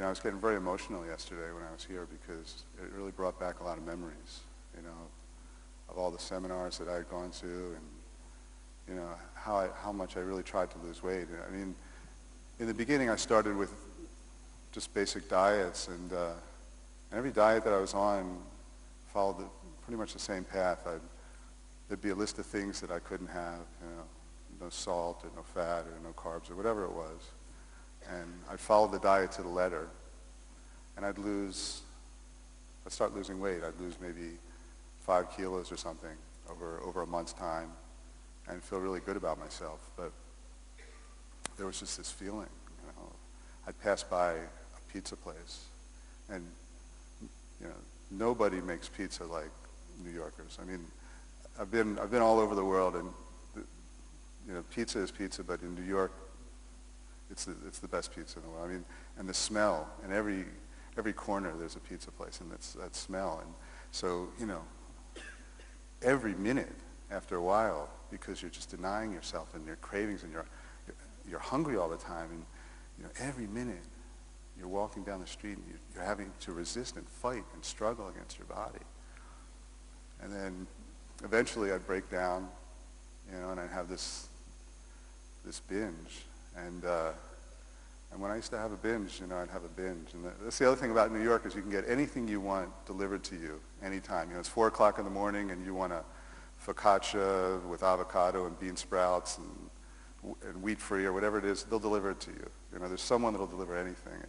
I was getting very emotional yesterday when I was here because it really brought back a lot of memories, of all the seminars that I had gone to and, how much I really tried to lose weight. I mean, in the beginning I started with just basic diets, and every diet that I was on followed pretty much the same path. There'd be a list of things that I couldn't have, no salt or no fat or no carbs or whatever it was. And I'd follow the diet to the letter, and I'd start losing weight. I'd lose maybe 5 kilos or something over a month's time and feel really good about myself. But there was just this feeling, I'd pass by a pizza place, and, nobody makes pizza like New Yorkers. I mean, I've been all over the world, and, pizza is pizza, but in New York, it's the best pizza in the world. I mean, and the smell, and every corner there's a pizza place, and that smell. And so, every minute after a while, because you're just denying yourself and your cravings, and you're hungry all the time, and every minute you're walking down the street and you're having to resist and fight and struggle against your body. And then eventually I'd break down, and I'd have this binge. And when I used to have a binge, I'd have a binge. And that's the other thing about New York is you can get anything you want delivered to you anytime. It's 4 o'clock in the morning and you want a focaccia with avocado and bean sprouts and wheat-free or whatever it is, they'll deliver it to you. There's someone that'll deliver anything.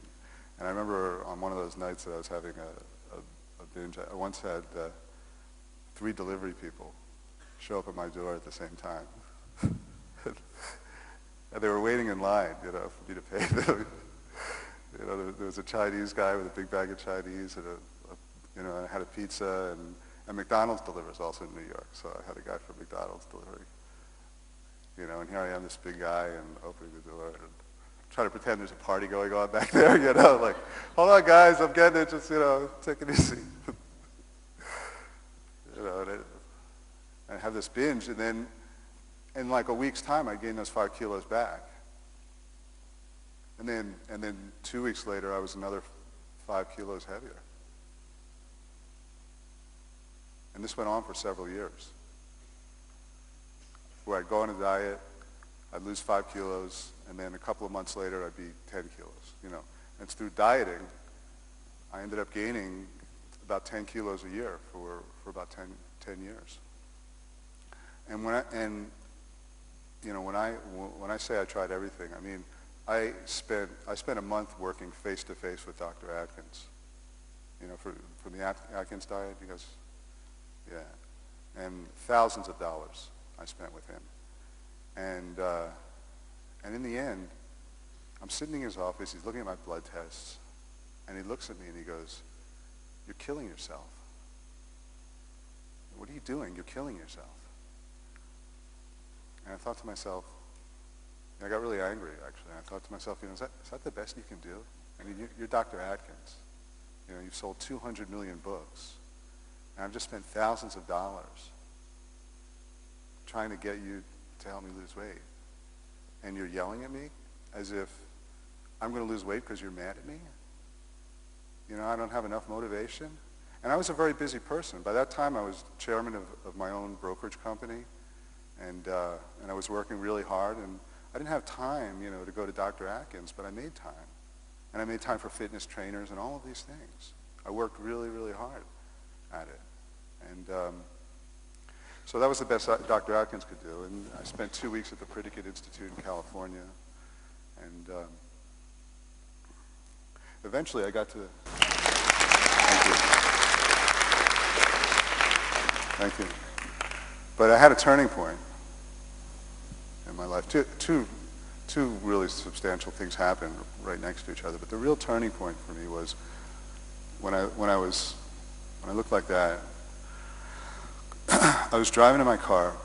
And I remember on one of those nights that I was having a binge, I once had 3 delivery people show up at my door at the same time. And they were waiting in line, for me to pay them. There was a Chinese guy with a big bag of Chinese, and I had a pizza, and McDonald's delivers also in New York, so I had a guy from McDonald's delivering. And here I am, this big guy, and opening the door, and trying to pretend there's a party going on back there, like, hold on guys, I'm getting it, just, take it easy. And I have this binge, and then in like a week's time, I gained those 5 kilos back. And then 2 weeks later, I was another 5 kilos heavier. And this went on for several years, where I'd go on a diet, I'd lose 5 kilos, and then a couple of months later, I'd be 10 kilos, And it's through dieting, I ended up gaining about 10 kilos a year for about 10 years. And when I say I tried everything, I mean, I spent a month working face to face with Dr. Atkins, for the Atkins diet, because, and thousands of dollars I spent with him. And in the end, I'm sitting in his office, he's looking at my blood tests, and he looks at me and he goes, "You're killing yourself. What are you doing? You're killing yourself." And I thought to myself, I got really angry, actually. I thought to myself, is that the best you can do? I mean, you're Dr. Atkins. You've sold 200 million books. And I've just spent thousands of dollars trying to get you to help me lose weight. And you're yelling at me as if I'm going to lose weight because you're mad at me? I don't have enough motivation? And I was a very busy person. By that time, I was chairman of my own brokerage company. And I was working really hard, and I didn't have time, to go to Dr. Atkins, but I made time. And I made time for fitness trainers and all of these things. I worked really, really hard at it. And so that was the best Dr. Atkins could do. And I spent 2 weeks at the Pritikin Institute in California. And eventually I got to... Thank you. But I had a turning point in my life. Two really substantial things happened right next to each other. But the real turning point for me was when I looked like that. I was driving in my car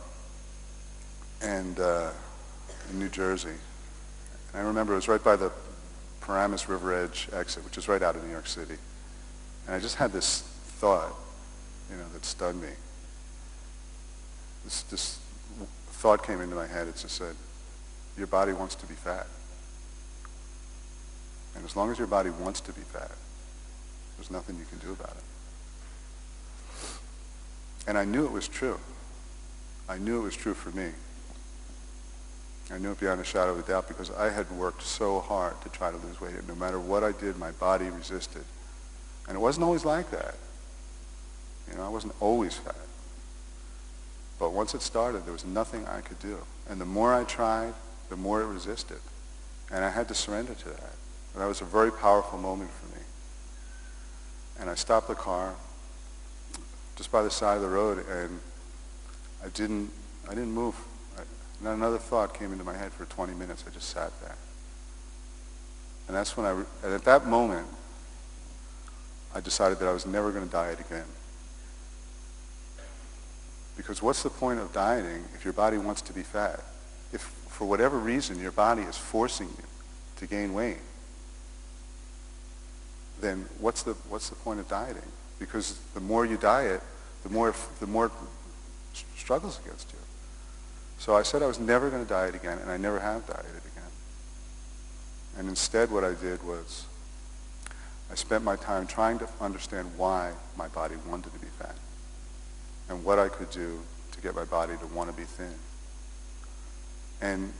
and in New Jersey. And I remember it was right by the Paramus River Edge exit, which is right out of New York City. And I just had this thought, that stunned me. This thought came into my head. It just said, "Your body wants to be fat." And as long as your body wants to be fat, there's nothing you can do about it. And I knew it was true. I knew it was true for me. I knew it beyond a shadow of a doubt because I had worked so hard to try to lose weight. And no matter what I did, my body resisted. And it wasn't always like that. You know, I wasn't always fat. But once it started, there was nothing I could do. And the more I tried, the more it resisted. And I had to surrender to that. And that was a very powerful moment for me. And I stopped the car just by the side of the road, and I didn't move. Not another thought came into my head for 20 minutes. I just sat there. And that's when and at that moment, I decided that I was never going to diet again. Because what's the point of dieting if your body wants to be fat? If for whatever reason your body is forcing you to gain weight, then what's the point of dieting? Because the more you diet, the more it struggles against you. So I said I was never going to diet again, and I never have dieted again. And instead what I did was I spent my time trying to understand why my body wanted to be fat and what I could do to get my body to want to be thin. And,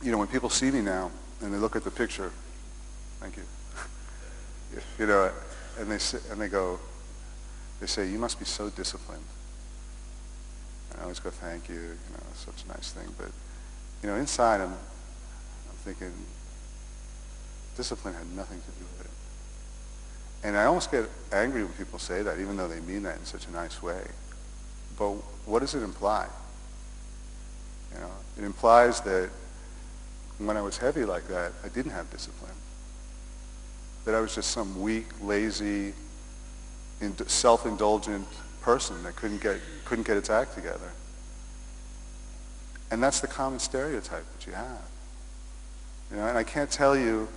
you know, when people see me now and they look at the picture, thank you, you know, and they say, you must be so disciplined. And I always go, thank you, you know, it's such a nice thing. But, you know, inside I'm thinking, discipline had nothing to do with it. And I almost get angry when people say that, even though they mean that in such a nice way. But what does it imply? You know, it implies that when I was heavy like that, I didn't have discipline. That I was just some weak, lazy, self-indulgent person that couldn't get its act together. And that's the common stereotype that you have. You know, and I can't tell you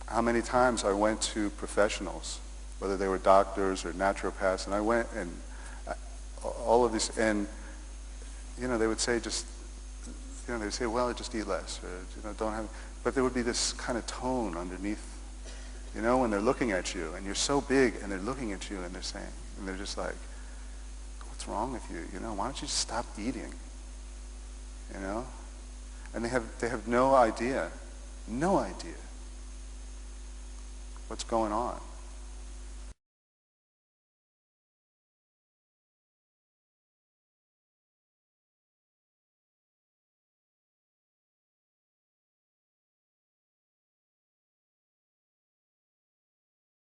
how many times I went to professionals, whether they were doctors or naturopaths, and I went and all of these, and you know, they would say they would say, well, just eat less, or you know, don't have, but there would be this kind of tone underneath, you know, when they're looking at you, and you're so big, and they're looking at you, and they're saying, and they're just like, what's wrong with you? You know, why don't you just stop eating? You know, and they have no idea what's going on.